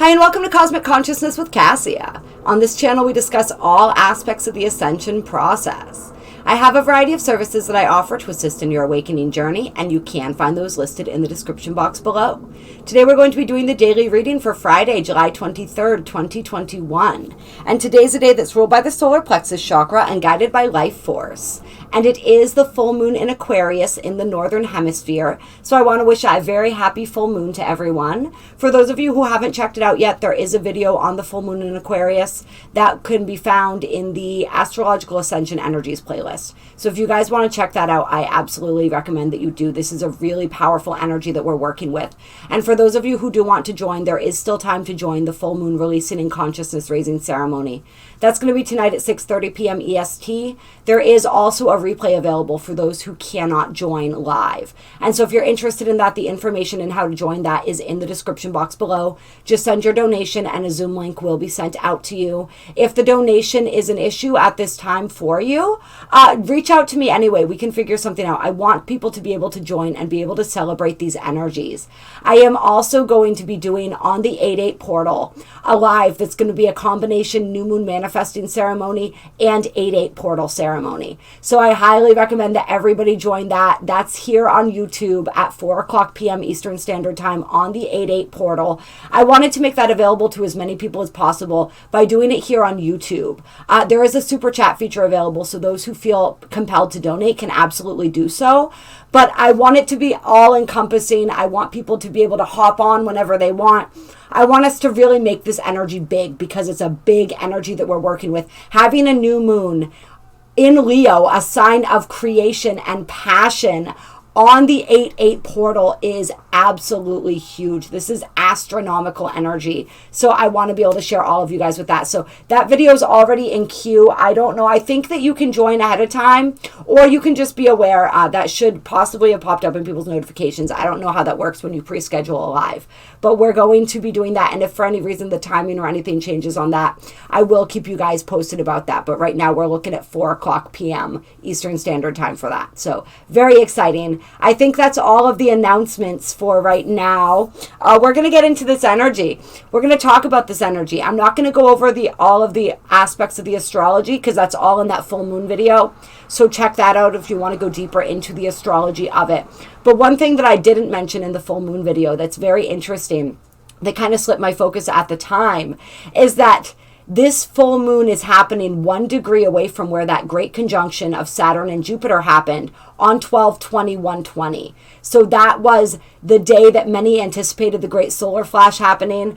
Hi and welcome to Cosmic Consciousness with Kassia. On this channel we discuss all aspects of the ascension process. I have a variety of services that I offer to assist in your awakening journey, and you can find those listed in the description box below. Today we're going to be doing the daily reading for Friday, July 23rd, 2021. And today's a day that's ruled by the solar plexus chakra and guided by life force. And it is the full moon in Aquarius in the northern hemisphere. So I want to wish a very happy full moon to everyone. For those of you who haven't checked it out yet, there is a video on the full moon in Aquarius that can be found in the Astrological Ascension Energies playlist. So if you guys want to check that out, I absolutely recommend that you do. This is a really powerful energy that we're working with. And for those of you who do want to join, there is still time to join the full moon releasing and consciousness raising ceremony. That's going to be tonight at 6:30 p.m. EST. There is also a replay available for those who cannot join live. And so if you're interested in that, the information and how to join that is in the description box below. Just send your donation and a Zoom link will be sent out to you. If the donation is an issue at this time for you, reach out to me anyway. We can figure something out. I want people to be able to join and be able to celebrate these energies. I am also going to be doing on the 8/8 portal a live that's going to be a combination new moon manifesting ceremony and 8/8 portal ceremony. So I highly recommend that everybody join that. That's here on YouTube at 4 o'clock p.m. Eastern Standard Time on the 8/8 portal. I wanted to make that available to as many people as possible by doing it here on YouTube. There is a super chat feature available, so those who feel compelled to donate can absolutely do so. But I want it to be all encompassing. I want people to be able to hop on whenever they want. I want us to really make this energy big because it's a big energy that we're working with. Having a new moon in Leo, a sign of creation and passion, on the 8/8 portal is absolutely huge. This is astronomical energy. So I want to be able to share all of you guys with that. So that video is already in queue. I don't know. I think that you can join ahead of time, or you can just be aware that should possibly have popped up in people's notifications. I don't know how that works when you pre-schedule a live, but we're going to be doing that. And if for any reason the timing or anything changes on that, I will keep you guys posted about that. But right now we're looking at 4 o'clock p.m. Eastern Standard Time for that. So very exciting. I think that's all of the announcements for right now. We're going to get into this energy. We're going to talk about this energy. I'm not going to go over all of the aspects of the astrology because that's all in that full moon video. So check that out if you want to go deeper into the astrology of it. But one thing that I didn't mention in the full moon video that's very interesting, that kind of slipped my focus at the time, is that this full moon is happening 1 degree away from where that great conjunction of Saturn and Jupiter happened on 12/20/120. So that was the day that many anticipated the great solar flash happening.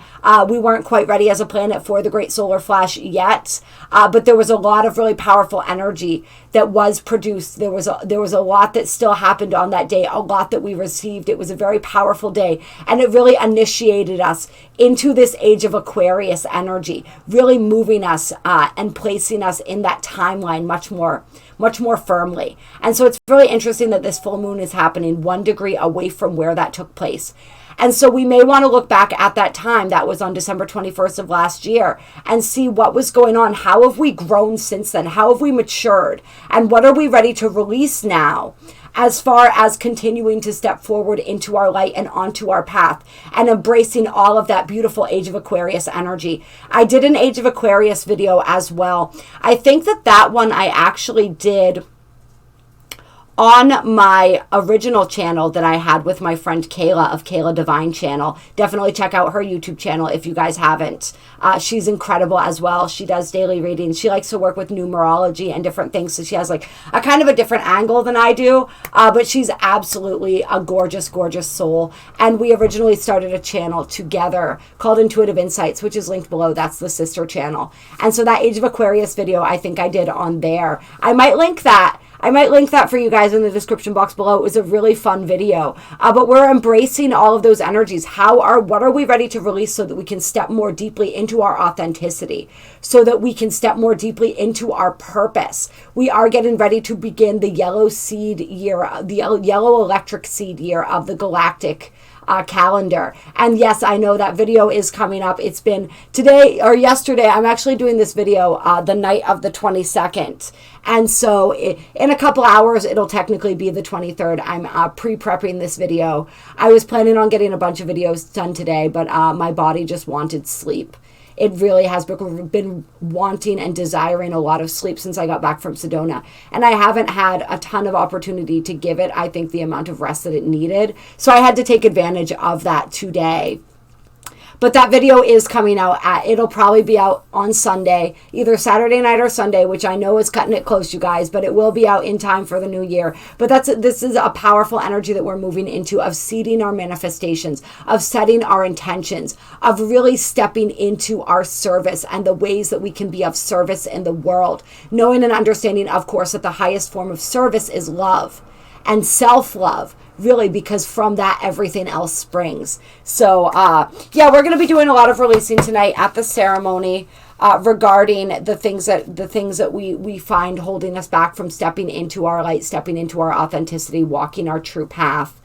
We weren't quite ready as a planet for the great solar flash yet, but there was a lot of really powerful energy that was produced. There was a lot that still happened on that day, a lot that we received. It was a very powerful day, and it really initiated us into this age of Aquarius energy, really moving us and placing us in that timeline much more firmly. And so it's really interesting that this full moon is happening 1 degree away from where that took place. And so we may want to look back at that time, that was on December 21st of last year, and see what was going on. How have we grown since then? How have we matured? And what are we ready to release now, as far as continuing to step forward into our light and onto our path and embracing all of that beautiful Age of Aquarius energy. I did an Age of Aquarius video as well. I think that one I actually did on my original channel that I had with my friend Kayla of Kayla Divine Channel. Definitely check out her YouTube channel if you guys haven't. She's incredible as well. She does daily readings. She likes to work with numerology and different things. So she has like a kind of a different angle than I do. But she's absolutely a gorgeous, gorgeous soul. And we originally started a channel together called Intuitive Insights, which is linked below. That's the sister channel. And so that Age of Aquarius video, I think I did on there. I might link that for you guys in the description box below. It was a really fun video. But we're embracing all of those energies. What are we ready to release so that we can step more deeply into our authenticity, so that we can step more deeply into our purpose? We are getting ready to begin the yellow seed year, the yellow electric seed year of the Galactic calendar. And yes, I know that video is coming up. It's been today or yesterday. I'm actually doing this video the night of the 22nd. And so in a couple hours, it'll technically be the 23rd. I'm pre-prepping this video. I was planning on getting a bunch of videos done today, but my body just wanted sleep. It really has been wanting and desiring a lot of sleep since I got back from Sedona. And I haven't had a ton of opportunity to give it, I think, the amount of rest that it needed. So I had to take advantage of that today. But that video is coming out. It'll probably be out on Sunday, either Saturday night or Sunday, which I know is cutting it close, you guys, but it will be out in time for the new year. But this is a powerful energy that we're moving into, of seeding our manifestations, of setting our intentions, of really stepping into our service and the ways that we can be of service in the world. Knowing and understanding, of course, that the highest form of service is love and self-love. Really, because from that everything else springs. So yeah, we're going to be doing a lot of releasing tonight at the ceremony regarding the things that we find holding us back from stepping into our light, stepping into our authenticity, walking our true path.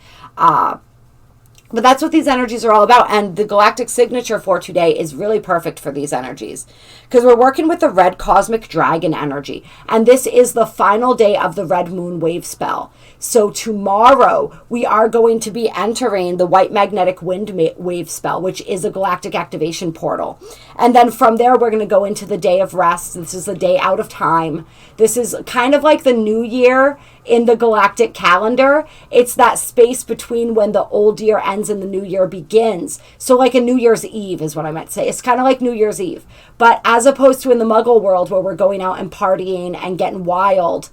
But that's what these energies are all about. And the galactic signature for today is really perfect for these energies, because we're working with the red cosmic dragon energy. And this is the final day of the red moon wave spell. So tomorrow we are going to be entering the white magnetic wind wave spell, which is a galactic activation portal. And then from there, we're going to go into the day of rest. This is the day out of time. This is kind of like the new year in the galactic calendar. It's that space between when the old year ends and the new year begins. So like a New Year's Eve is what I meant to say. It's kind of like New Year's Eve. But as opposed to in the Muggle world where we're going out and partying and getting wild,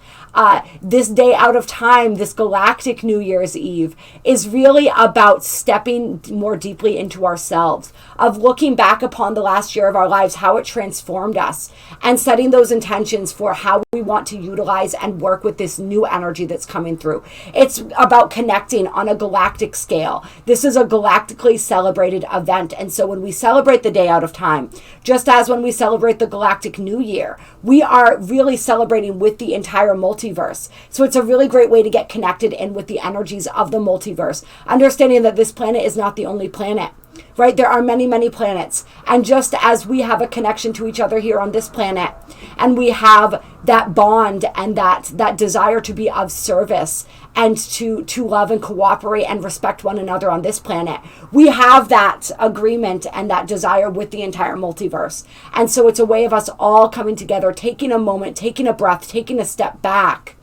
this day out of time, this galactic New Year's Eve, is really about stepping more deeply into ourselves, of looking back upon the last year of our lives, how it transformed us, and setting those intentions for how we want to utilize and work with this new energy that's coming through. It's about connecting on a galactic scale. This is a galactically celebrated event. And so when we celebrate the day out of time, just as when we celebrate the galactic new year, we are really celebrating with the entire multiverse. So it's a really great way to get connected in with the energies of the multiverse, understanding that this planet is not the only planet. Right? There are many, many planets. And just as we have a connection to each other here on this planet, and we have that bond and that desire to be of service and to love and cooperate and respect one another on this planet, we have that agreement and that desire with the entire multiverse. And so it's a way of us all coming together, taking a moment, taking a breath, taking a step back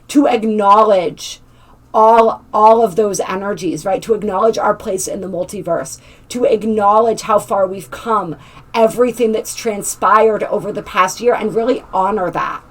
to acknowledge all of those energies, right? To acknowledge our place in the multiverse, to acknowledge how far we've come, everything that's transpired over the past year, and really honor that.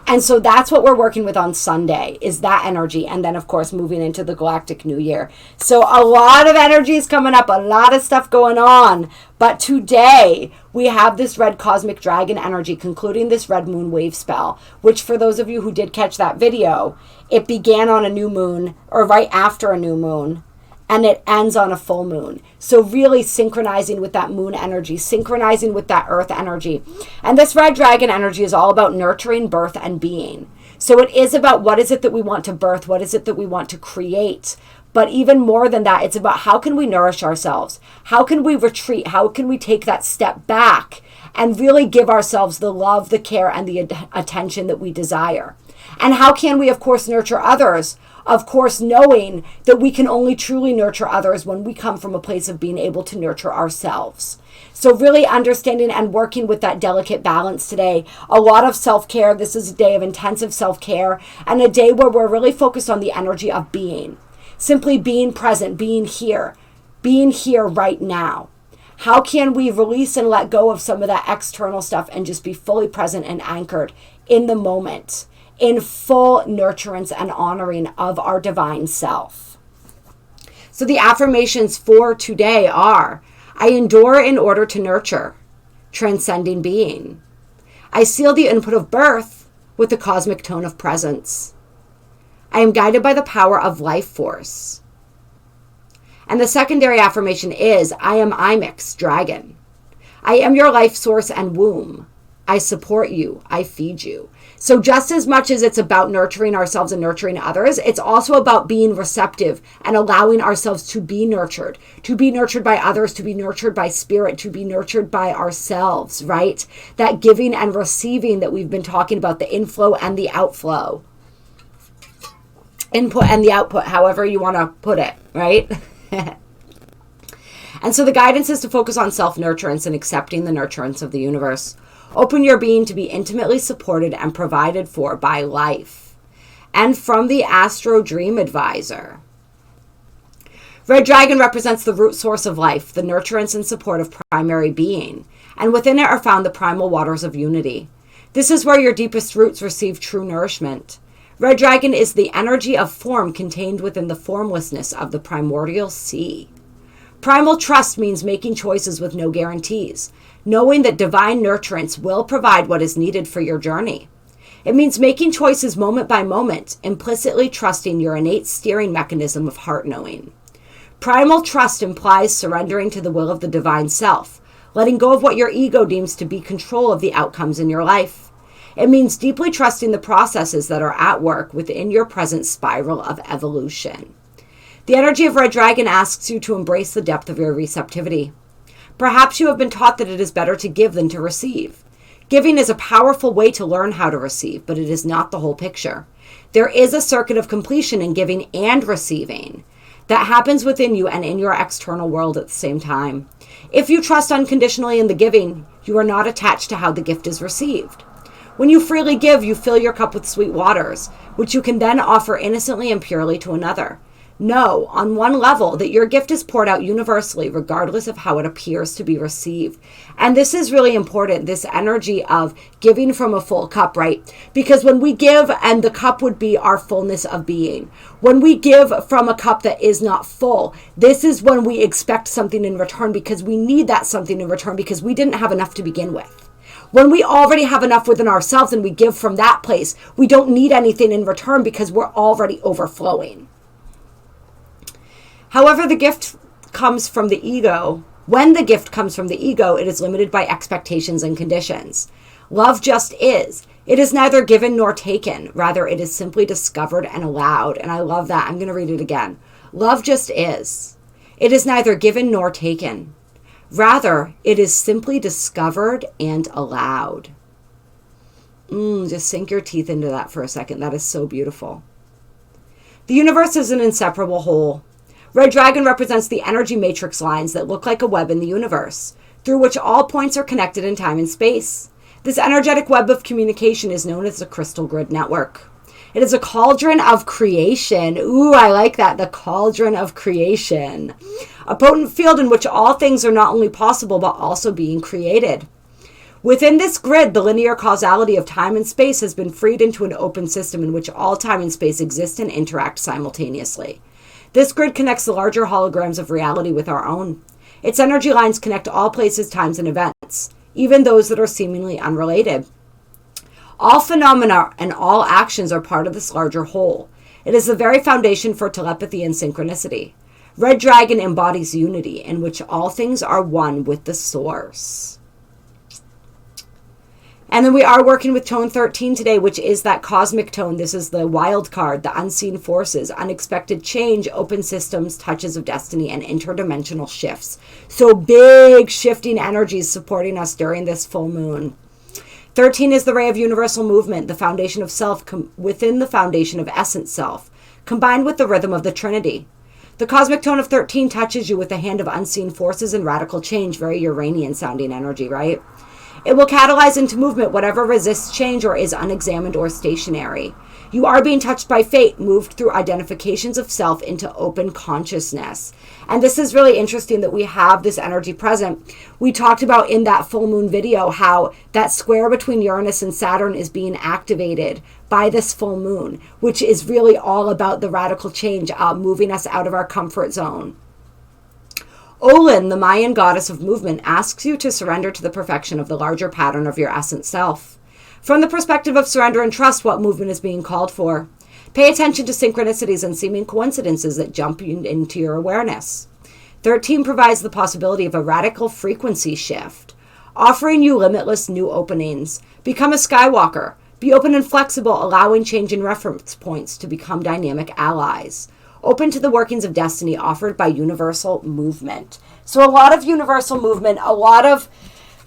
And so that's what we're working with on Sunday, is that energy. And then, of course, moving into the Galactic New Year. So a lot of energies coming up, a lot of stuff going on. But today, we have this red cosmic dragon energy concluding this red moon wave spell, which for those of you who did catch that video, it began on a new moon, or right after a new moon, and it ends on a full moon. So really synchronizing with that moon energy, synchronizing with that earth energy. And this red dragon energy is all about nurturing, birth, and being. So it is about what is it that we want to birth, what is it that we want to create. But even more than that, it's about how can we nourish ourselves? How can we retreat? How can we take that step back and really give ourselves the love, the care, and the attention that we desire? And how can we, of course, nurture others? Of course, knowing that we can only truly nurture others when we come from a place of being able to nurture ourselves. So really understanding and working with that delicate balance today. A lot of self-care. This is a day of intensive self-care, and a day where we're really focused on the energy of being. Simply being present, being here right now. How can we release and let go of some of that external stuff and just be fully present and anchored in the moment, in full nurturance and honoring of our divine self? So the affirmations for today are: I endure in order to nurture, transcending being. I seal the input of birth with the cosmic tone of presence. I am guided by the power of life force. And the secondary affirmation is: I am Imix, dragon. I am your life source and womb. I support you. I feed you. So just as much as it's about nurturing ourselves and nurturing others, it's also about being receptive and allowing ourselves to be nurtured by others, to be nurtured by spirit, to be nurtured by ourselves, right? That giving and receiving that we've been talking about, the inflow and the outflow. Input and the output, however you want to put it, right? And so the guidance is to focus on self-nurturance and accepting the nurturance of the universe. Open your being to be intimately supported and provided for by life. And from the Astro Dream Advisor. Red Dragon represents the root source of life, the nurturance and support of primary being. And within it are found the primal waters of unity. This is where your deepest roots receive true nourishment. Red Dragon is the energy of form contained within the formlessness of the primordial sea. Primal trust means making choices with no guarantees, knowing that divine nurturance will provide what is needed for your journey. It means making choices moment by moment, implicitly trusting your innate steering mechanism of heart knowing. Primal trust implies surrendering to the will of the divine self, letting go of what your ego deems to be control of the outcomes in your life. It means deeply trusting the processes that are at work within your present spiral of evolution. The energy of Red Dragon asks you to embrace the depth of your receptivity. Perhaps you have been taught that it is better to give than to receive. Giving is a powerful way to learn how to receive, but it is not the whole picture. There is a circuit of completion in giving and receiving that happens within you and in your external world at the same time. If you trust unconditionally in the giving, you are not attached to how the gift is received. When you freely give, you fill your cup with sweet waters, which you can then offer innocently and purely to another. Know, on one level, that your gift is poured out universally, regardless of how it appears to be received. And this is really important, this energy of giving from a full cup, right? Because when we give, and the cup would be our fullness of being. When we give from a cup that is not full, this is when we expect something in return, because we need that something in return, because we didn't have enough to begin with. When we already have enough within ourselves and we give from that place, we don't need anything in return because we're already overflowing. However, the gift comes from the ego. When the gift comes from the ego, it is limited by expectations and conditions. Love just is. It is neither given nor taken. Rather, it is simply discovered and allowed. And I love that. I'm going to read it again. Love just is. It is neither given nor taken. Rather, it is simply discovered and allowed. Just sink your teeth into that for a second. That is so beautiful. The universe is an inseparable whole. Red Dragon represents the energy matrix lines that look like a web in the universe, through which all points are connected in time and space. This energetic web of communication is known as the crystal grid network. It is a cauldron of creation. Ooh, I like that. The cauldron of creation. A potent field in which all things are not only possible, but also being created. Within this grid, the linear causality of time and space has been freed into an open system in which all time and space exist and interact simultaneously. This grid connects the larger holograms of reality with our own. Its energy lines connect all places, times, and events, even those that are seemingly unrelated. All phenomena and all actions are part of this larger whole. It is the very foundation for telepathy and synchronicity. Red Dragon embodies unity, in which all things are one with the source. And then we are working with tone 13 today, which is that cosmic tone. This is the wild card, the unseen forces, unexpected change, open systems, touches of destiny, and interdimensional shifts. So big shifting energies supporting us during this full moon. 13 is the ray of universal movement, the foundation of self within the foundation of essence self, combined with the rhythm of the Trinity. The cosmic tone of 13 touches you with the hand of unseen forces and radical change, very Uranian sounding energy, right? It will catalyze into movement whatever resists change or is unexamined or stationary. You are being touched by fate, moved through identifications of self into open consciousness. And this is really interesting that we have this energy present. We talked about in that full moon video how that square between Uranus and Saturn is being activated by this full moon, which is really all about the radical change, moving us out of our comfort zone. Olin, the Mayan goddess of movement, asks you to surrender to the perfection of the larger pattern of your essence self. From the perspective of surrender and trust, what movement is being called for? Pay attention to synchronicities and seeming coincidences that jump into your awareness. 13 provides the possibility of a radical frequency shift. offering you limitless new openings. Become a Skywalker. Be open and flexible, allowing change in reference points to become dynamic allies. Open to the workings of destiny offered by universal movement. So a lot of universal movement, a lot of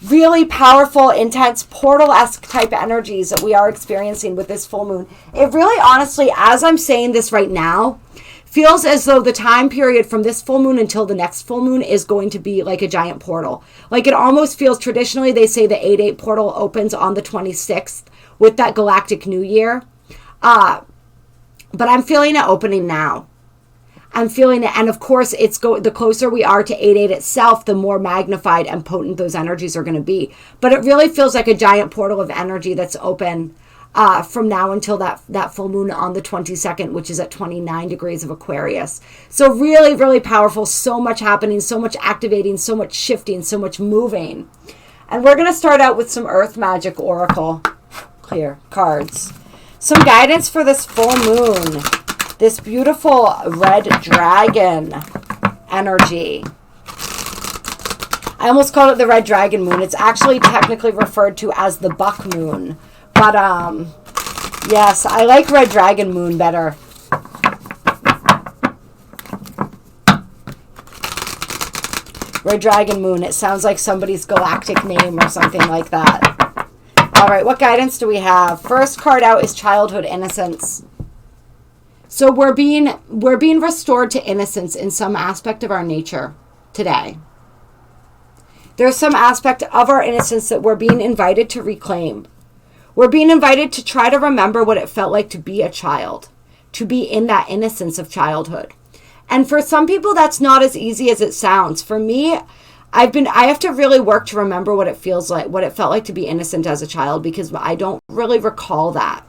really powerful, intense, portal-esque type energies that we are experiencing with this full moon. It really, honestly, as I'm saying this right now, feels as though the time period from this full moon until the next full moon is going to be like a giant portal. Like, it almost feels, traditionally, they say the 8/8 portal opens on the 26th with that Galactic New Year. But I'm feeling it opening now. I'm feeling it, and of course, the closer we are to 8/8 itself, the more magnified and potent those energies are going to be. But it really feels like a giant portal of energy that's open from now until that full moon on the 22nd, which is at 29 degrees of Aquarius. So really, really powerful. So much happening, so much activating, so much shifting, so much moving. And we're going to start out with some Earth Magic Oracle clear cards. Some guidance for this full moon. This beautiful red dragon energy. I almost called it the red dragon moon. It's actually technically referred to as the buck moon. But, yes, I like red dragon moon better. Red dragon moon. It sounds like somebody's galactic name or something like that. All right, what guidance do we have? First card out is childhood innocence. So we're being restored to innocence in some aspect of our nature today. There's some aspect of our innocence that we're being invited to reclaim. We're being invited to try to remember what it felt like to be a child, to be in that innocence of childhood. And for some people, that's not as easy as it sounds. For me, I have to really work to remember what it feels like, what it felt like to be innocent as a child, because I don't really recall that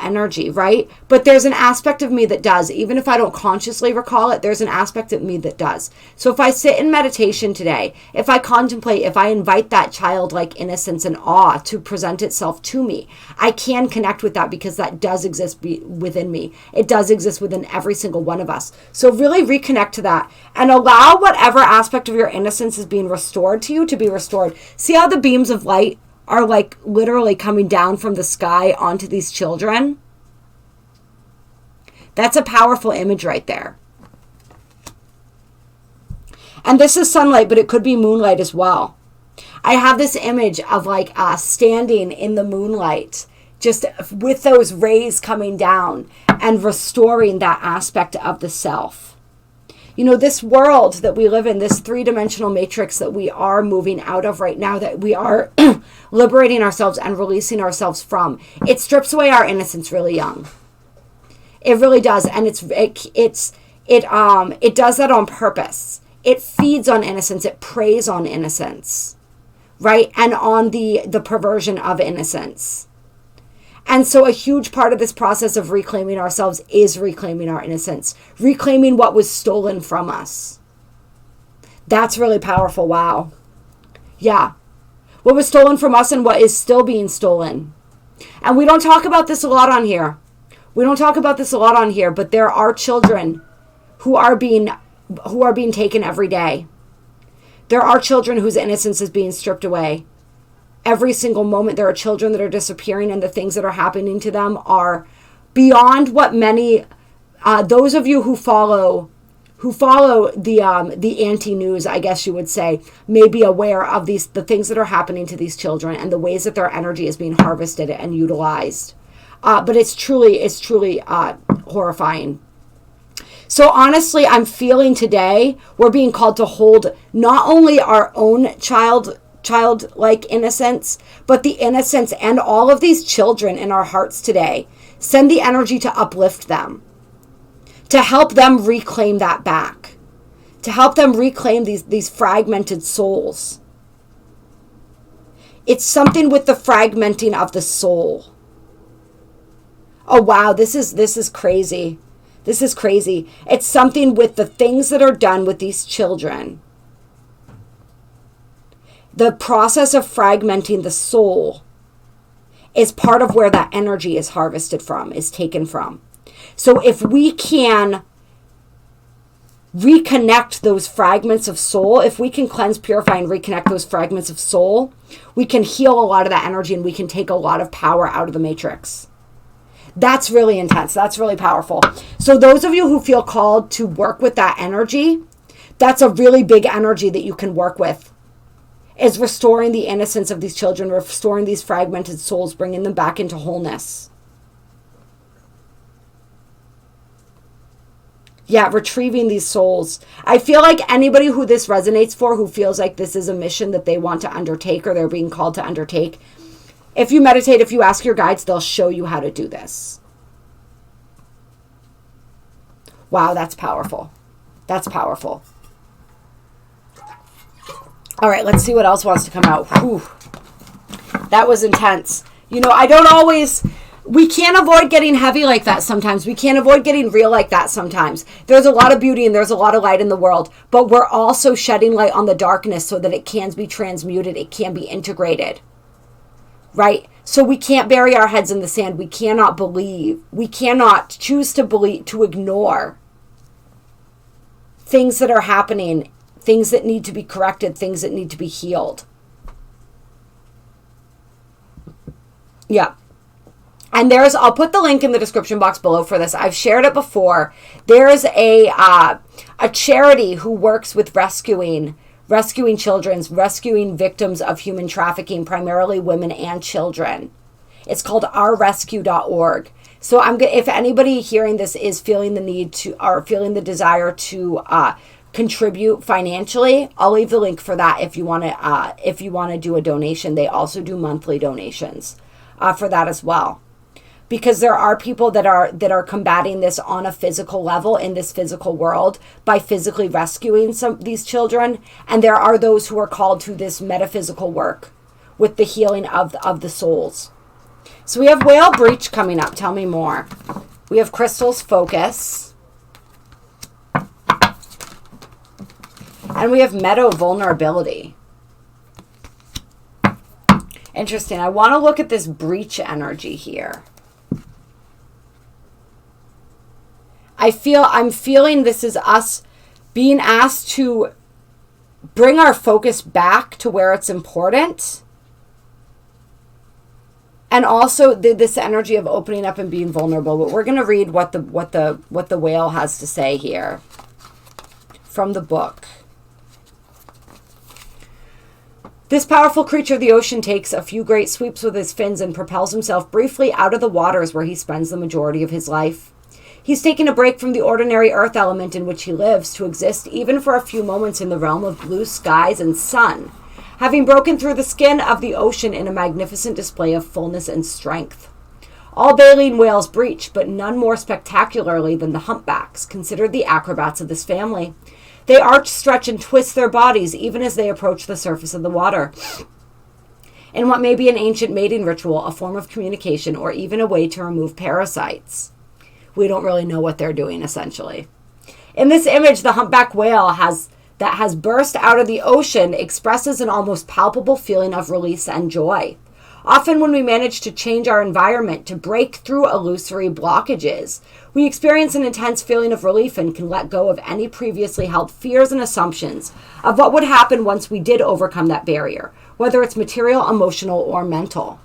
energy, right? But there's an aspect of me that does. Even if I don't consciously recall it, there's an aspect of me that does. So if I sit in meditation today, if I contemplate, if I invite that childlike innocence and awe to present itself to me, I can connect with that, because that does exist within me. It does exist within every single one of us. So really reconnect to that and allow whatever aspect of your innocence is being restored to you to be restored. See how the beams of light are like literally coming down from the sky onto these children? That's a powerful image right there. And this is sunlight, but it could be moonlight as well. I have this image of like standing in the moonlight, just with those rays coming down and restoring that aspect of the self. You know, this world that we live in, this three-dimensional matrix that we are moving out of right now, that we are liberating ourselves and releasing ourselves from, it strips away our innocence really young. It really does, and it does that on purpose. It feeds on innocence. It preys on innocence, right? And on the perversion of innocence. And so a huge part of this process of reclaiming ourselves is reclaiming our innocence, reclaiming what was stolen from us. That's really powerful. Wow. Yeah. What was stolen from us and what is still being stolen. And we don't talk about this a lot on here. But there are children who are being taken every day. There are children whose innocence is being stripped away. Every single moment there are children that are disappearing, and the things that are happening to them are beyond what many, those of you who follow the anti-news, I guess you would say, may be aware of the things that are happening to these children and the ways that their energy is being harvested and utilized. But it's truly horrifying. So honestly, I'm feeling today we're being called to hold not only our own childlike innocence, but the innocence and all of these children in our hearts today. Send the energy to uplift them, to help them reclaim that back, to help them reclaim these fragmented souls. It's something with the fragmenting of the soul. Oh wow, this is crazy. This is crazy. It's something with the things that are done with these children. The process of fragmenting the soul is part of where that energy is harvested from, is taken from. So if we can reconnect those fragments of soul, if we can cleanse, purify, and reconnect those fragments of soul, we can heal a lot of that energy and we can take a lot of power out of the matrix. That's really intense. That's really powerful. So those of you who feel called to work with that energy, that's a really big energy that you can work with, is restoring the innocence of these children, restoring these fragmented souls, bringing them back into wholeness. Yeah, retrieving these souls. I feel like anybody who this resonates for, who feels like this is a mission that they want to undertake or they're being called to undertake, if you meditate, if you ask your guides, they'll show you how to do this. Wow, that's powerful. That's powerful. All right, let's see what else wants to come out. Whew. That was intense. You know, I don't always... We can't avoid getting heavy like that sometimes. We can't avoid getting real like that sometimes. There's a lot of beauty and there's a lot of light in the world, but we're also shedding light on the darkness so that it can be transmuted, it can be integrated, right? So we can't bury our heads in the sand. We cannot believe. We cannot choose to believe, to ignore things that are happening, things that need to be corrected, things that need to be healed. Yeah. And I'll put the link in the description box below for this. I've shared it before. There's a charity who works with rescuing children, rescuing victims of human trafficking, primarily women and children. It's called ourrescue.org. So if anybody hearing this is feeling the need to, or feeling the desire to contribute financially, I'll leave the link for that if you want to do a donation. They also do monthly donations for that as well. Because there are people that are combating this on a physical level in this physical world by physically rescuing these children, and there are those who are called to this metaphysical work with the healing of the souls. So we have Whale Breech coming up. Tell me more. We have Crystal's Focus, and we have Meadow Vulnerability. Interesting. I want to look at this breech energy here. I'm feeling this is us being asked to bring our focus back to where it's important. And also this energy of opening up and being vulnerable. But we're going to read what the whale has to say here from the book. This powerful creature of the ocean takes a few great sweeps with his fins and propels himself briefly out of the waters where he spends the majority of his life. He's taken a break from the ordinary earth element in which he lives to exist even for a few moments in the realm of blue skies and sun, having broken through the skin of the ocean in a magnificent display of fullness and strength. All baleen whales breach, but none more spectacularly than the humpbacks, considered the acrobats of this family. They arch, stretch, and twist their bodies even as they approach the surface of the water. In what may be an ancient mating ritual, a form of communication, or even a way to remove parasites. We don't really know what they're doing, essentially. In this image, the humpback whale that has burst out of the ocean expresses an almost palpable feeling of release and joy. Often when we manage to change our environment, to break through illusory blockages, we experience an intense feeling of relief and can let go of any previously held fears and assumptions of what would happen once we did overcome that barrier, whether it's material, emotional, or mental.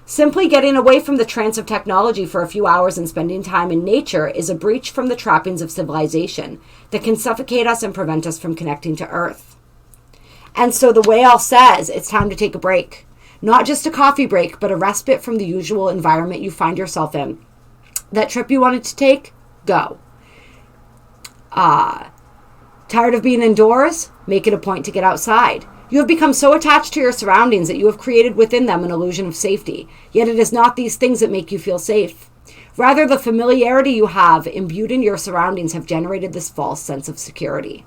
Simply getting away from the trance of technology for a few hours and spending time in nature is a breach from the trappings of civilization that can suffocate us and prevent us from connecting to Earth. And so the whale says it's time to take a break. Not just a coffee break, but a respite from the usual environment you find yourself in. That trip you wanted to take? Go. Tired of being indoors? Make it a point to get outside. You have become so attached to your surroundings that you have created within them an illusion of safety. Yet it is not these things that make you feel safe. Rather, the familiarity you have imbued in your surroundings have generated this false sense of security.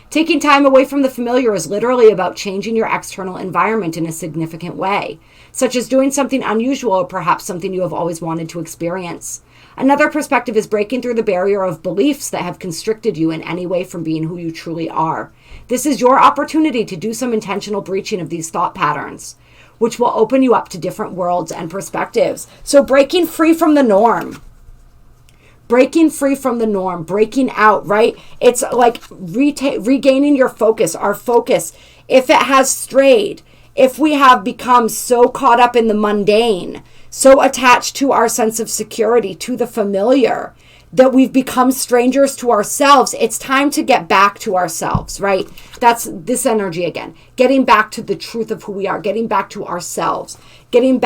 Taking time away from the familiar is literally about changing your external environment in a significant way, such as doing something unusual or perhaps something you have always wanted to experience. Another perspective is breaking through the barrier of beliefs that have constricted you in any way from being who you truly are. This is your opportunity to do some intentional breaching of these thought patterns, which will open you up to different worlds and perspectives. So breaking free from the norm. breaking free from the norm, breaking out, right? It's like regaining your focus, our focus. If it has strayed, if we have become so caught up in the mundane, so attached to our sense of security, to the familiar, that we've become strangers to ourselves, it's time to get back to ourselves, right? That's this energy again. Getting back to the truth of who we are, getting back to ourselves, getting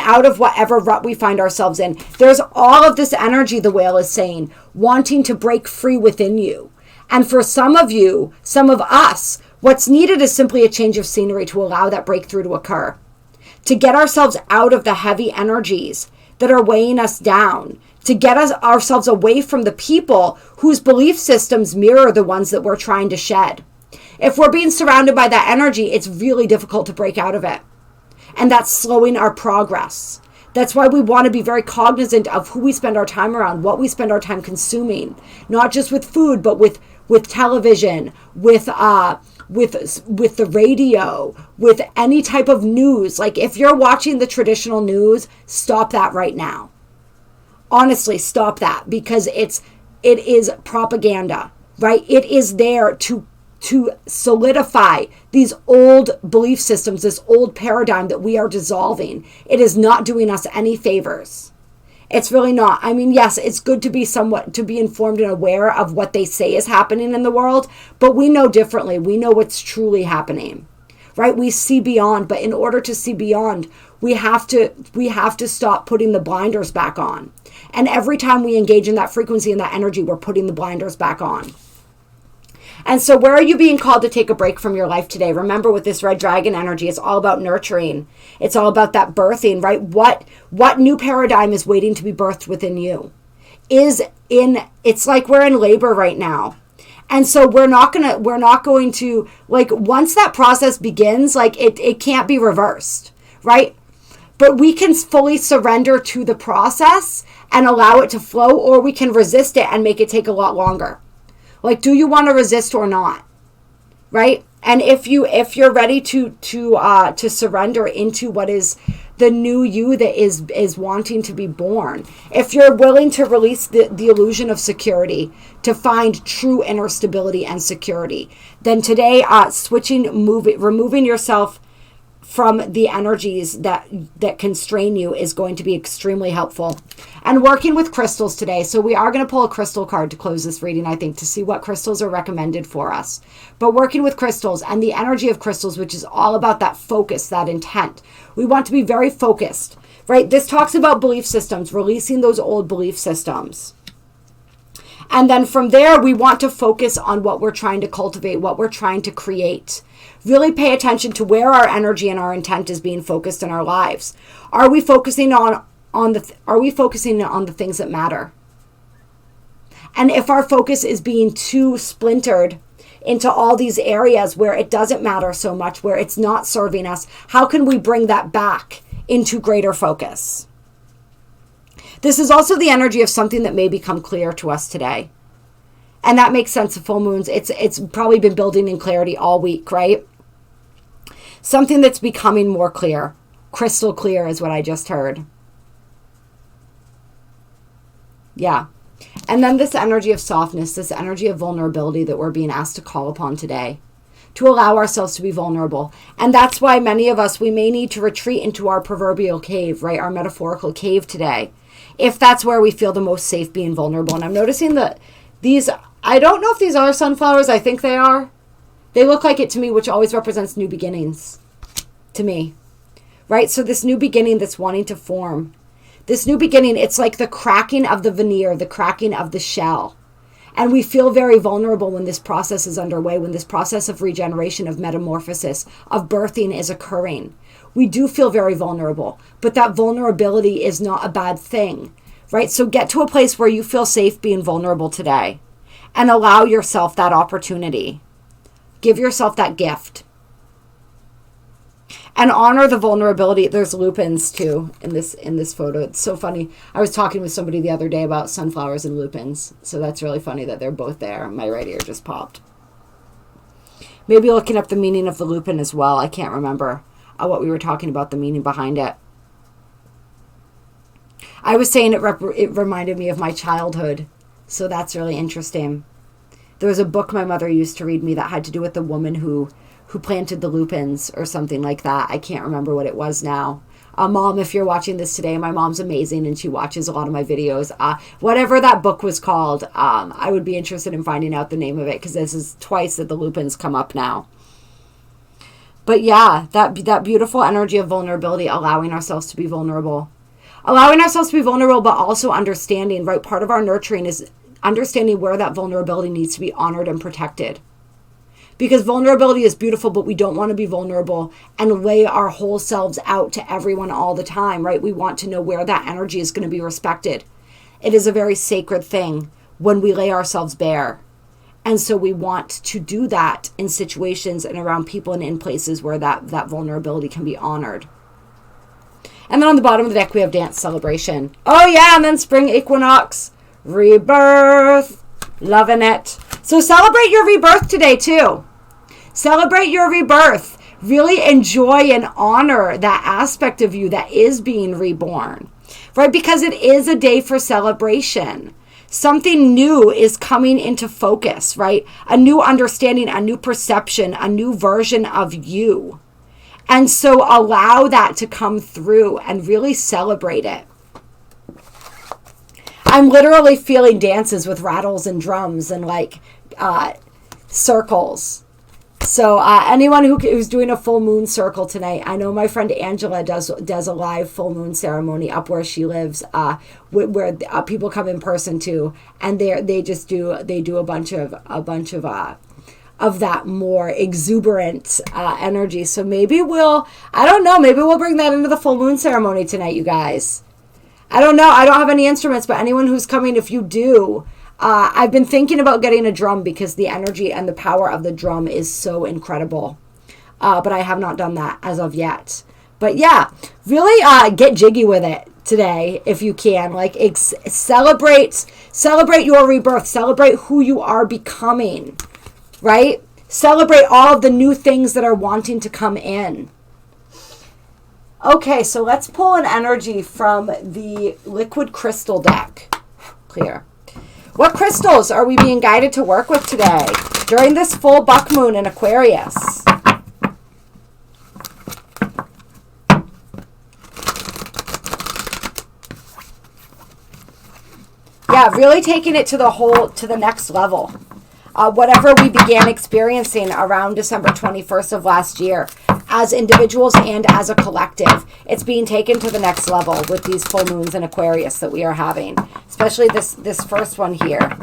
out of whatever rut we find ourselves in. There's all of this energy, the whale is saying, wanting to break free within you. And for some of you, some of us, what's needed is simply a change of scenery to allow that breakthrough to occur. To get ourselves out of the heavy energies that are weighing us down, to get ourselves away from the people whose belief systems mirror the ones that we're trying to shed. If we're being surrounded by that energy, it's really difficult to break out of it. And that's slowing our progress. That's why we want to be very cognizant of who we spend our time around, what we spend our time consuming, not just with food, but with television, with the radio, with any type of news. Like if you're watching the traditional news, stop that right now. Honestly, stop that, because it is propaganda, right? It is there to solidify these old belief systems, this old paradigm that we are dissolving. It is not doing us any favors. It's really not. I mean, yes, it's good to be informed and aware of what they say is happening in the world, but we know differently. We know what's truly happening, right? We see beyond, but in order to see beyond, we have to stop putting the blinders back on. And every time we engage in that frequency and that energy, we're putting the blinders back on. And so where are you being called to take a break from your life today? Remember, with this red dragon energy, it's all about nurturing. It's all about that birthing, right? What new paradigm is waiting to be birthed within you? It's like we're in labor right now. And so we're not going to, like, once that process begins, like it can't be reversed, right? But we can fully surrender to the process and allow it to flow, or we can resist it and make it take a lot longer. Like, do you want to resist or not? Right? And if you're ready to surrender into what is the new you that is wanting to be born, if you're willing to release the illusion of security, to find true inner stability and security, then today, removing yourself from the energies that constrain you is going to be extremely helpful. And working with crystals today. So we are going to pull a crystal card to close this reading, I think, to see what crystals are recommended for us. But working with crystals and the energy of crystals, which is all about that focus, that intent. We want to be very focused, right? This talks about belief systems, releasing those old belief systems. And then from there, we want to focus on what we're trying to cultivate, what we're trying to create. Really pay attention to where our energy and our intent is being focused in our lives. Are we focusing on the things that matter? And if our focus is being too splintered into all these areas where it doesn't matter so much, where it's not serving us, how can we bring that back into greater focus? This is also the energy of something that may become clear to us today. And that makes sense of full moons. It's probably been building in clarity all week, right? Something that's becoming more clear. Crystal clear is what I just heard. Yeah. And then this energy of softness, this energy of vulnerability that we're being asked to call upon today, to allow ourselves to be vulnerable. And that's why many of us, we may need to retreat into our proverbial cave, right? Our metaphorical cave today, if that's where we feel the most safe being vulnerable. And I'm noticing that these, I don't know if these are sunflowers. I think they are. They look like it to me, which always represents new beginnings to me, right? So this new beginning that's wanting to form, this new beginning, it's like the cracking of the veneer, the cracking of the shell. And we feel very vulnerable when this process is underway, when this process of regeneration, of metamorphosis, of birthing is occurring. We do feel very vulnerable, but that vulnerability is not a bad thing, right? So get to a place where you feel safe being vulnerable today and allow yourself that opportunity. Give yourself that gift. And honor the vulnerability. There's lupins too in this photo. It's so funny. I was talking with somebody the other day about sunflowers and lupins. So that's really funny that they're both there. My right ear just popped. Maybe looking up the meaning of the lupin as well. I can't remember what we were talking about, the meaning behind it. I was saying it reminded me of my childhood. So that's really interesting. There was a book my mother used to read me that had to do with the woman who planted the lupines or something like that. I can't remember what it was now. Mom, if you're watching this today, my mom's amazing and she watches a lot of my videos. Whatever that book was called, I would be interested in finding out the name of it, because this is twice that the lupines come up now. But yeah, that beautiful energy of vulnerability, allowing ourselves to be vulnerable. Allowing ourselves to be vulnerable, but also understanding, right? Part of our nurturing is understanding where that vulnerability needs to be honored and protected. Because vulnerability is beautiful, but we don't want to be vulnerable and lay our whole selves out to everyone all the time, right? We want to know where that energy is going to be respected. It is a very sacred thing when we lay ourselves bare. And so we want to do that in situations and around people and in places where that vulnerability can be honored. And then on the bottom of the deck, we have dance celebration. Oh yeah, and then spring equinox, rebirth, loving it. So celebrate your rebirth today too. Celebrate your rebirth. Really enjoy and honor that aspect of you that is being reborn, right? Because it is a day for celebration. Something new is coming into focus, right? A new understanding, a new perception, a new version of you. And so allow that to come through and really celebrate it. I'm literally feeling dances with rattles and drums and like circles. So anyone who's doing a full moon circle tonight, I know my friend Angela does a live full moon ceremony up where she lives, where people come in person too, and they do a bunch of that more exuberant energy. So maybe we'll bring that into the full moon ceremony tonight, you guys. I don't know. I don't have any instruments, but anyone who's coming, if you do, I've been thinking about getting a drum because the energy and the power of the drum is so incredible. But I have not done that as of yet. But yeah, really get jiggy with it today if you can. Like celebrate your rebirth. Celebrate who you are becoming, right? Celebrate all of the new things that are wanting to come in. Okay, so let's pull an energy from the liquid crystal deck. Clear. What crystals are we being guided to work with today during this full buck moon in Aquarius? Yeah, really taking it to the next level. Whatever we began experiencing around December 21st of last year, as individuals and as a collective, it's being taken to the next level with these full moons in Aquarius that we are having, especially this first one here,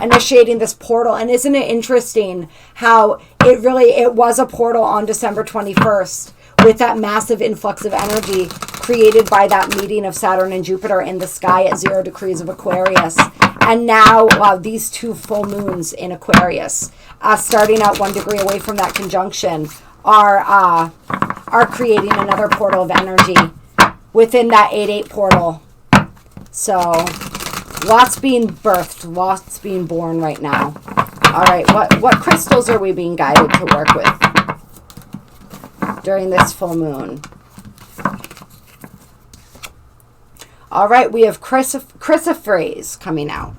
initiating this portal. And isn't it interesting how it was a portal on December 21st with that massive influx of energy created by that meeting of Saturn and Jupiter in the sky at 0 degrees of Aquarius. And now these two full moons in Aquarius, starting out 1 degree away from that conjunction, are creating another portal of energy within that 8-8 portal. So lots being birthed, lots being born right now. All right, what crystals are we being guided to work with during this full moon? All right, we have Chrysoprase coming out.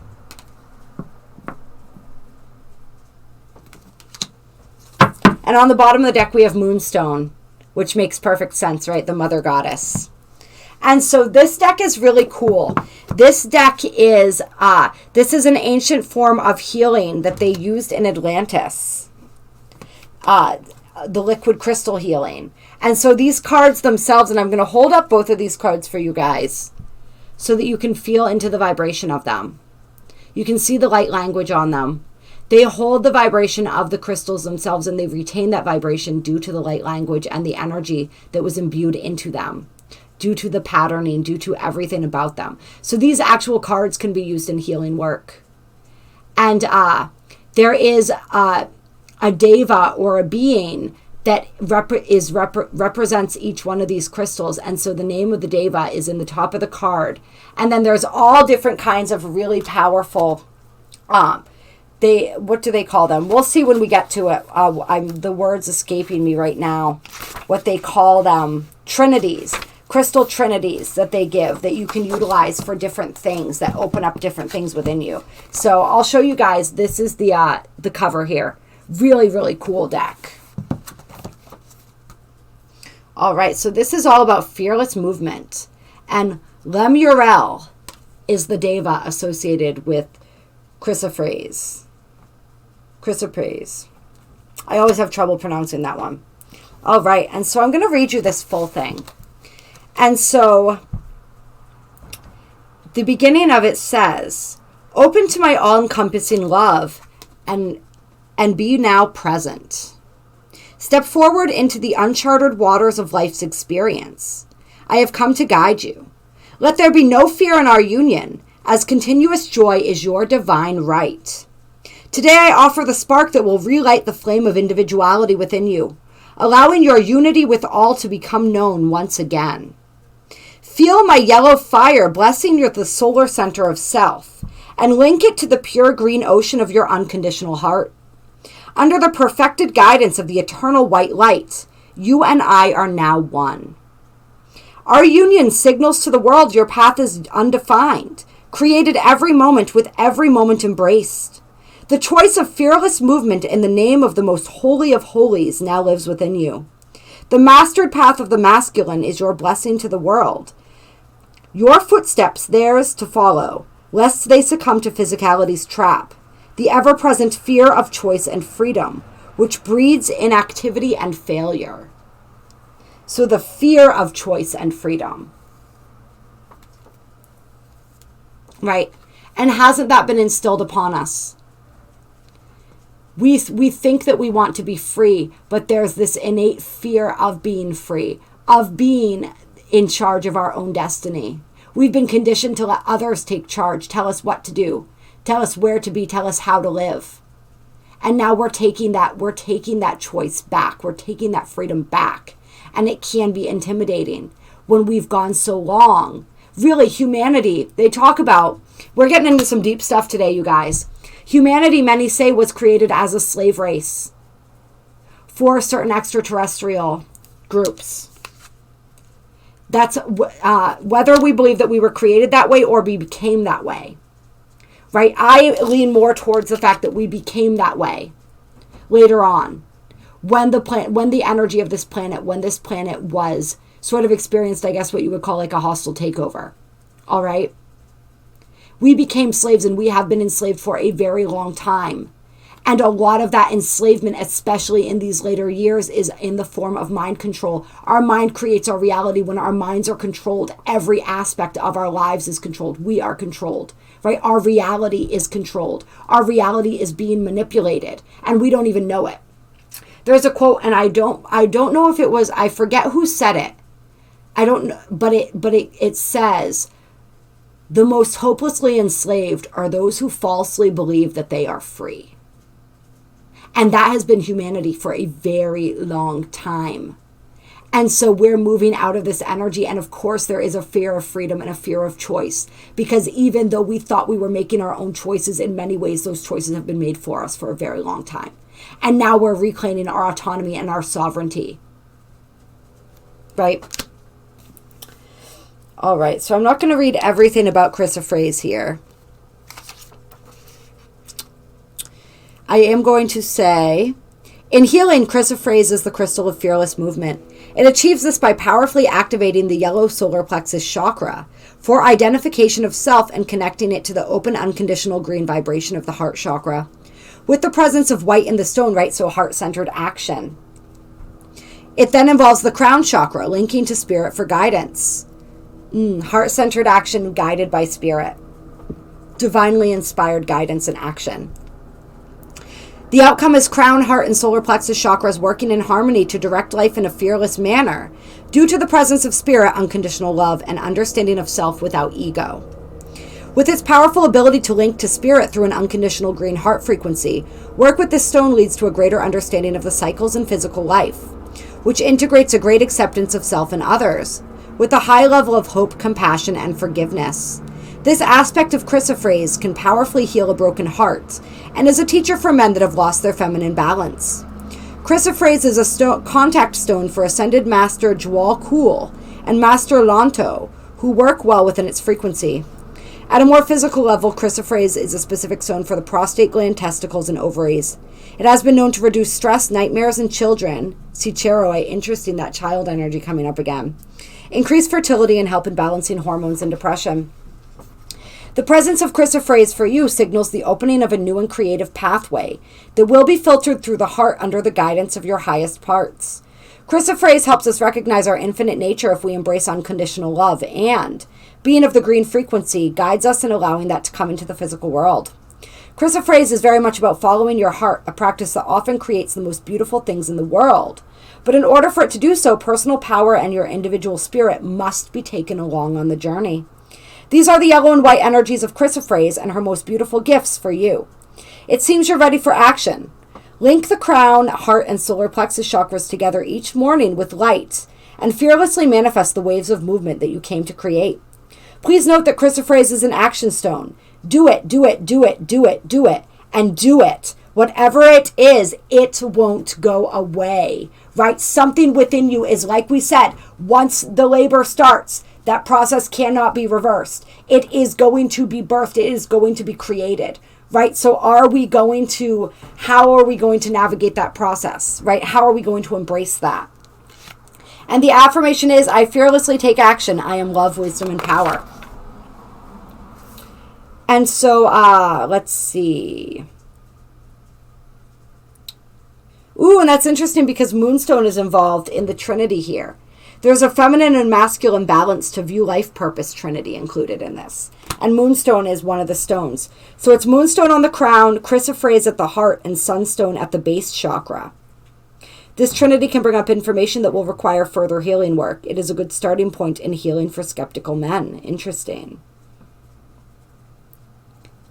And on the bottom of the deck, we have Moonstone, which makes perfect sense, right? The mother goddess. And so this deck is really cool. This deck is, this is an ancient form of healing that they used in Atlantis. The liquid crystal healing. And so these cards themselves, and I'm going to hold up both of these cards for you guys so that you can feel into the vibration of them. You can see the light language on them. They hold the vibration of the crystals themselves, and they retain that vibration due to the light language and the energy that was imbued into them, due to the patterning, due to everything about them. So these actual cards can be used in healing work. And there is a deva or a being that represents each one of these crystals. And so the name of the deva is in the top of the card. And then there's all different kinds of really powerful, what do they call them? We'll see when we get to it. The word's escaping me right now. What they call them. Trinities. crystal trinities that they give that you can utilize for different things that open up different things within you. So I'll show you guys. This is the cover here. Really, really cool deck. All right, so this is all about fearless movement. And Lemuel is the deva associated with Chrysoprase. Chrysoprase. I always have trouble pronouncing that one. All right, and so I'm going to read you this full thing. And so the beginning of it says, open to my all-encompassing love and be now present. Step forward into the uncharted waters of life's experience. I have come to guide you. Let there be no fear in our union, as continuous joy is your divine right. Today I offer the spark that will relight the flame of individuality within you, allowing your unity with all to become known once again. Feel my yellow fire blessing the solar center of self, and link it to the pure green ocean of your unconditional heart. Under the perfected guidance of the eternal white light, you and I are now one. Our union signals to the world your path is undefined, created every moment with every moment embraced. The choice of fearless movement in the name of the most holy of holies now lives within you. The mastered path of the masculine is your blessing to the world. Your footsteps theirs to follow, lest they succumb to physicality's trap, the ever-present fear of choice and freedom, which breeds inactivity and failure. So the fear of choice and freedom. Right? And hasn't that been instilled upon us? We think that we want to be free, but there's this innate fear of being free, of being in charge of our own destiny. We've been conditioned to let others take charge, tell us what to do, tell us where to be, tell us how to live. And now we're taking that choice back. We're taking that freedom back. And it can be intimidating when we've gone so long. Really, humanity, they talk about, we're getting into some deep stuff today, you guys. Humanity, many say, was created as a slave race for certain extraterrestrial groups. That's whether we believe that we were created that way or we became that way. Right? I lean more towards the fact that we became that way later on. When the energy of this planet was sort of experienced, I guess what you would call like a hostile takeover. All right? We became slaves, and we have been enslaved for a very long time. And a lot of that enslavement, especially in these later years, is in the form of mind control. Our mind creates our reality. When our minds are controlled, every aspect of our lives is controlled. We are controlled, right? Our reality is controlled. Our reality is being manipulated, and we don't even know it. There's a quote, and I don't know if it was, I forget who said it. I don't know, but it says, the most hopelessly enslaved are those who falsely believe that they are free. And that has been humanity for a very long time. And so we're moving out of this energy. And of course, there is a fear of freedom and a fear of choice. Because even though we thought we were making our own choices, in many ways, those choices have been made for us for a very long time. And now we're reclaiming our autonomy and our sovereignty. Right? All right, so I'm not going to read everything about Chrysoprase here. I am going to say, in healing, Chrysoprase is the crystal of fearless movement. It achieves this by powerfully activating the yellow solar plexus chakra for identification of self and connecting it to the open, unconditional green vibration of the heart chakra, with the presence of white in the stone, right? So heart-centered action. It then involves the crown chakra, linking to spirit for guidance. Heart-centered action guided by spirit. Divinely inspired guidance and action. The outcome is crown, heart, and solar plexus chakras working in harmony to direct life in a fearless manner due to the presence of spirit, unconditional love, and understanding of self without ego. With its powerful ability to link to spirit through an unconditional green heart frequency, work with this stone leads to a greater understanding of the cycles in physical life, which integrates a great acceptance of self and others, with a high level of hope, compassion, and forgiveness. This aspect of Chrysoprase can powerfully heal a broken heart and is a teacher for men that have lost their feminine balance. Chrysoprase is a contact stone for Ascended Master Jwal Kul and Master Lanto, who work well within its frequency. At a more physical level, Chrysoprase is a specific stone for the prostate gland, testicles, and ovaries. It has been known to reduce stress, nightmares in children. See Cheroi, interesting, that child energy coming up again. Increase fertility and help in balancing hormones and depression. The presence of Chrysoprase for you signals the opening of a new and creative pathway that will be filtered through the heart under the guidance of your highest parts. Chrysoprase helps us recognize our infinite nature if we embrace unconditional love, and, being of the green frequency, guides us in allowing that to come into the physical world. Chrysoprase is very much about following your heart, a practice that often creates the most beautiful things in the world. But in order for it to do so, personal power and your individual spirit must be taken along on the journey. These are the yellow and white energies of Chrysoprase and her most beautiful gifts for you. It seems you're ready for action. Link the crown, heart, and solar plexus chakras together each morning with light and fearlessly manifest the waves of movement that you came to create. Please note that Chrysoprase is an action stone. Do it, do it, do it, do it, do it, and do it. Whatever it is, it won't go away, right? Something within you is, like we said, once the labor starts, that process cannot be reversed. It is going to be birthed. It is going to be created, right? So how are we going to navigate that process, right? How are we going to embrace that? And the affirmation is, I fearlessly take action. I am love, wisdom, and power. And so, let's see. Ooh, and that's interesting because Moonstone is involved in the Trinity here. There's a feminine and masculine balance to view life purpose Trinity included in this. And Moonstone is one of the stones. So it's Moonstone on the crown, Chrysoprase at the heart, and Sunstone at the base chakra. This Trinity can bring up information that will require further healing work. It is a good starting point in healing for skeptical men. Interesting.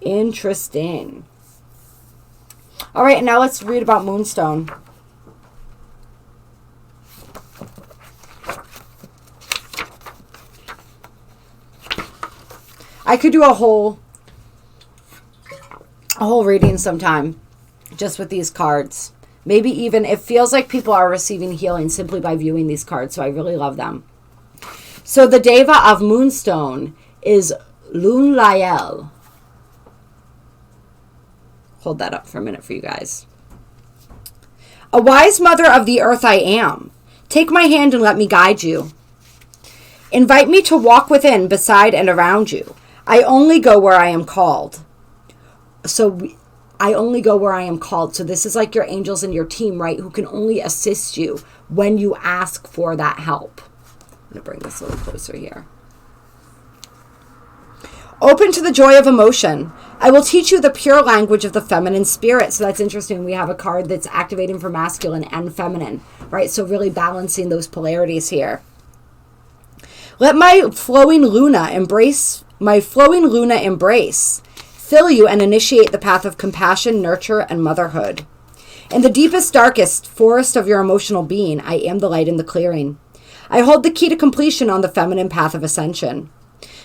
Interesting. All right, now let's read about Moonstone. I could do a whole reading sometime just with these cards. Maybe even, it feels like people are receiving healing simply by viewing these cards, so I really love them. So the Deva of Moonstone is Lunlael. Hold that up for a minute for you guys. A wise mother of the earth I am. Take my hand and let me guide you. Invite me to walk within, beside, and around you. I only go where I am called. I only go where I am called. So this is like your angels and your team, right? Who can only assist you when you ask for that help. I'm going to bring this a little closer here. Open to the joy of emotion. I will teach you the pure language of the feminine spirit. So that's interesting. We have a card that's activating for masculine and feminine, right? So really balancing those polarities here. Let my flowing Luna embrace, fill you and initiate the path of compassion, nurture, and motherhood. In the deepest, darkest forest of your emotional being, I am the light in the clearing. I hold the key to completion on the feminine path of ascension.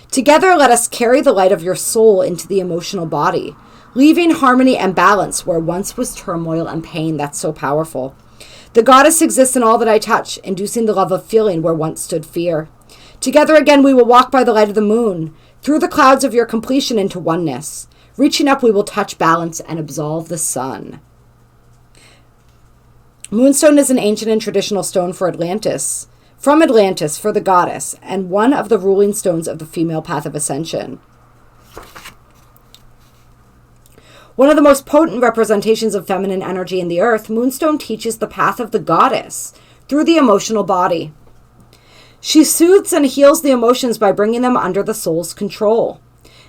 Together, let us carry the light of your soul into the emotional body, leaving harmony and balance where once was turmoil and pain. That's so powerful. The goddess exists in all that I touch, inducing the love of feeling where once stood fear. Together again, we will walk by the light of the moon, through the clouds of your completion into oneness. Reaching up, we will touch balance and absolve the sun. Moonstone is an ancient and traditional stone for Atlantis, for the goddess, and one of the ruling stones of the female path of ascension. One of the most potent representations of feminine energy in the earth, Moonstone teaches the path of the goddess through the emotional body. She soothes and heals the emotions by bringing them under the soul's control.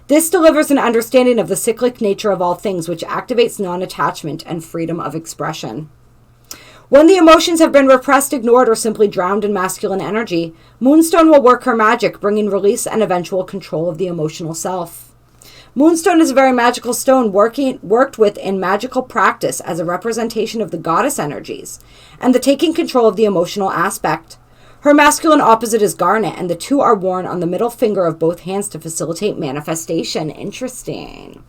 This delivers an understanding of the cyclic nature of all things, which activates non-attachment and freedom of expression. When the emotions have been repressed, ignored, or simply drowned in masculine energy, Moonstone will work her magic, bringing release and eventual control of the emotional self. Moonstone is a very magical stone worked with in magical practice as a representation of the goddess energies and the taking control of the emotional aspect. Her masculine opposite is garnet, and the two are worn on the middle finger of both hands to facilitate manifestation. Interesting.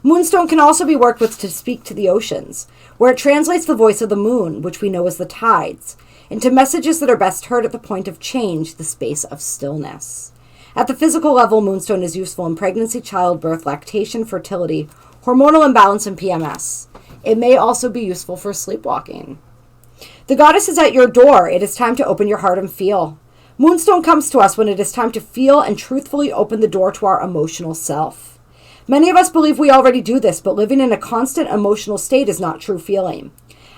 Moonstone can also be worked with to speak to the oceans, where it translates the voice of the moon, which we know as the tides, into messages that are best heard at the point of change, the space of stillness. At the physical level, Moonstone is useful in pregnancy, childbirth, lactation, fertility, hormonal imbalance, and PMS. It may also be useful for sleepwalking. The goddess is at your door. It is time to open your heart and feel. Moonstone comes to us when it is time to feel and truthfully open the door to our emotional self. Many of us believe we already do this, but living in a constant emotional state is not true feeling,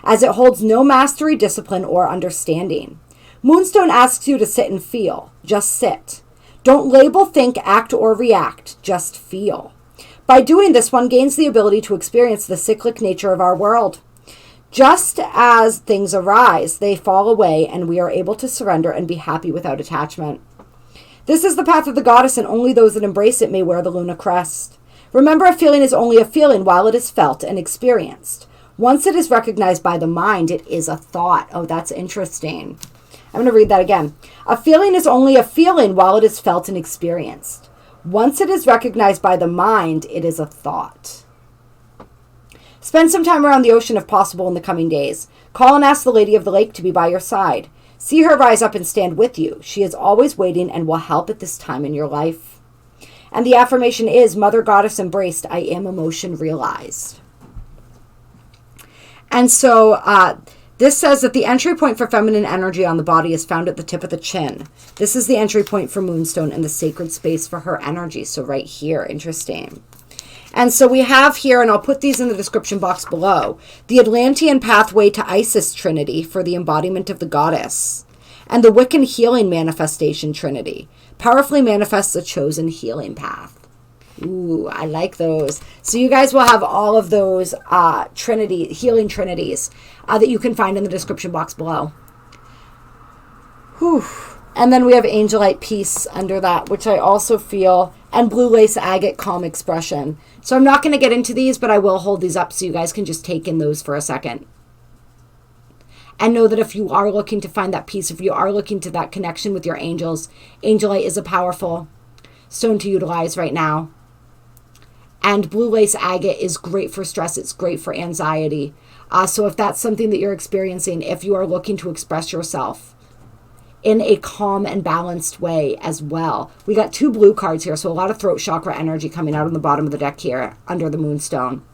as it holds no mastery, discipline, or understanding. Moonstone asks you to sit and feel. Just sit. Don't label, think, act, or react. Just feel. By doing this, one gains the ability to experience the cyclic nature of our world. Just as things arise, they fall away, and we are able to surrender and be happy without attachment. This is the path of the goddess, and only those that embrace it may wear the Luna crest. Remember, a feeling is only a feeling while it is felt and experienced. Once it is recognized by the mind, it is a thought. Oh, that's interesting. I'm going to read that again. A feeling is only a feeling while it is felt and experienced. Once it is recognized by the mind, it is a thought. Spend some time around the ocean if possible in the coming days. Call and ask the Lady of the Lake to be by your side. See her rise up and stand with you. She is always waiting and will help at this time in your life. And the affirmation is, Mother Goddess embraced, I am emotion realized. And so this says that the entry point for feminine energy on the body is found at the tip of the chin. This is the entry point for Moonstone and the sacred space for her energy. So right here, interesting. And so we have here, and I'll put these in the description box below, the Atlantean pathway to Isis Trinity for the embodiment of the goddess, and the Wiccan healing manifestation Trinity powerfully manifests a chosen healing path. Ooh, I like those. So you guys will have all of those healing trinities that you can find in the description box below. Whew. And then we have Angelite Peace under that, which I also feel, and Blue Lace Agate Calm Expression. So I'm not going to get into these, but I will hold these up so you guys can just take in those for a second. And know that if you are looking to find that peace, if you are looking to that connection with your angels, Angelite is a powerful stone to utilize right now. And Blue Lace Agate is great for stress. It's great for anxiety. So if that's something that you're experiencing, if you are looking to express yourself in a calm and balanced way as well. We got 2 blue cards here, so a lot of throat chakra energy coming out on the bottom of the deck here under the Moonstone.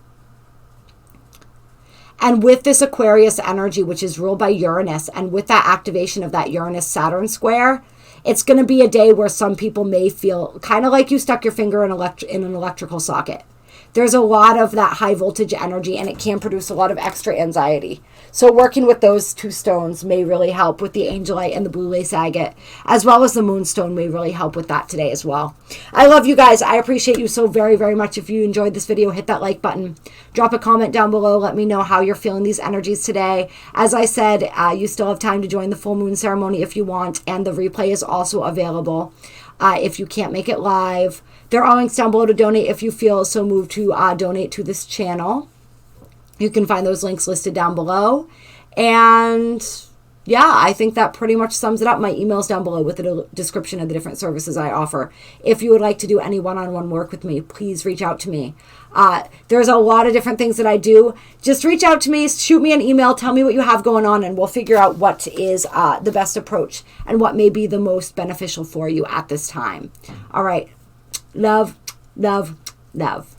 And with this Aquarius energy, which is ruled by Uranus, and with that activation of that Uranus-Saturn square, it's going to be a day where some people may feel kind of like you stuck your finger in an electrical socket. There's a lot of that high voltage energy, and it can produce a lot of extra anxiety. So working with those 2 stones may really help with the Angelite and the Blue Lace Agate, as well as the Moonstone may really help with that today as well. I love you guys. I appreciate you so very, very much. If you enjoyed this video, hit that like button. Drop a comment down below. Let me know how you're feeling these energies today. As I said, you still have time to join the full moon ceremony if you want, and the replay is also available if you can't make it live. There are links down below to donate if you feel so moved to donate to this channel. You can find those links listed down below. And yeah, I think that pretty much sums it up. My email's down below with a description of the different services I offer. If you would like to do any one-on-one work with me, please reach out to me. There's a lot of different things that I do. Just reach out to me, shoot me an email, tell me what you have going on, and we'll figure out what is the best approach and what may be the most beneficial for you at this time. All right. Love, love, love.